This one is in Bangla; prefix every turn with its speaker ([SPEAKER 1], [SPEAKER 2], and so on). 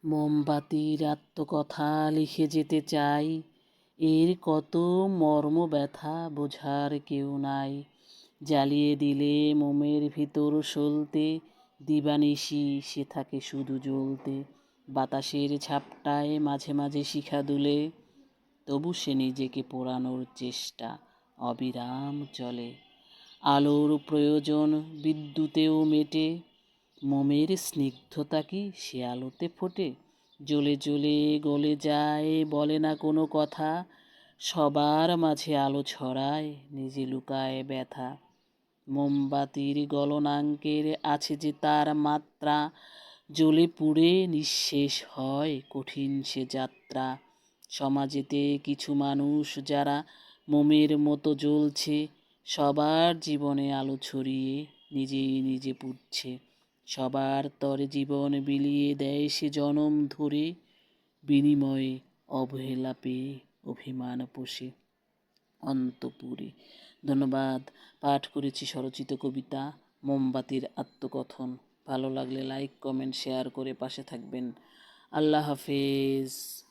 [SPEAKER 1] মোমবাতির আত্মকথা লিখে যেতে চাই, এর কত মর্ম ব্যথা বোঝার কেউ নাই। জ্বালিয়ে দিলে মোমের ভিতর সলতে, দিবানিশি সে থাকে শুধু জ্বলতে। বাতাসের ঝাপটায় মাঝে মাঝে শিখা দুলে, তবু সে নিজেকে পোড়ানোর চেষ্টা অবিরাম চলে। আলোর প্রয়োজন বিদ্যুতেও মেটে, মোমের স্নিগ্ধতা কি সে আলোতে ফোটে? জ্বলে জ্বলে গলে যায়, বলে না কোনো কথা, সবার মাঝে আলো ছড়ায়, নিজে লুকায় ব্যথা। মোমবাতির গলনাঙ্কের আছে যে তার মাত্রা, জ্বলে পুড়ে নিঃশেষ হয় কঠিন সে যাত্রা। সমাজেতে কিছু মানুষ যারা মোমের মতো জ্বলছে, সবার জীবনে আলো ছড়িয়ে নিজেই নিজে পুড়ছে। সবার তরে জীবন বিলিয়ে দেয় সে জনম ধরে, বিনিময়ে অবহেলা পেয়ে অভিমান পোষে অন্তপুরে। ধন্যবাদ। পাঠ করেছি স্বরচিত কবিতা মোমবাতির আত্মকথন। ভালো লাগলে লাইক, কমেন্ট, শেয়ার করে পাশে থাকবেন। আল্লাহ হাফেজ।